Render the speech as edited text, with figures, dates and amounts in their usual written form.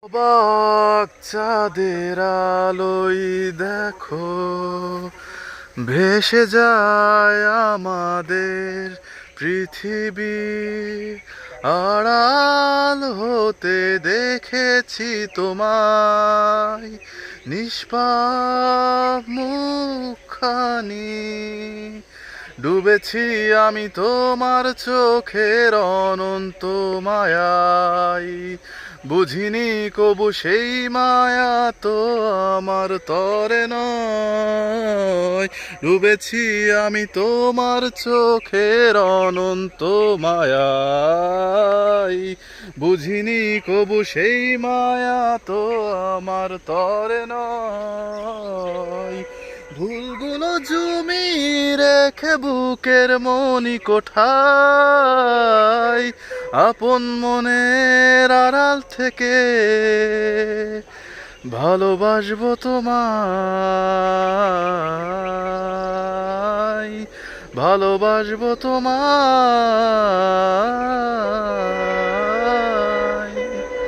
অবাক চাঁদের আলোয় দেখো ভেসে যায় আমাদের পৃথিবী। আড়াল হতে দেখেছি তোমায়, নিষ্পাপ মুখখানি। ডুবেছি আমি তোমার চোখের অনন্ত মায়ায়, বুঝিনি কবু সেই মায়া তো আমার তরে নয়। ডুবেছি আমি তোমার চোখের অনন্ত মায়ায়, বুঝিনি কবু সেই মায়া তো আমার তরে নয়। ভুলগুলো জমি রেখে বুকের মনি কোঠায়, আপন মনের আড়াল থেকে ভালোবাসবো তোমায়, ভালোবাসবো তোমায়।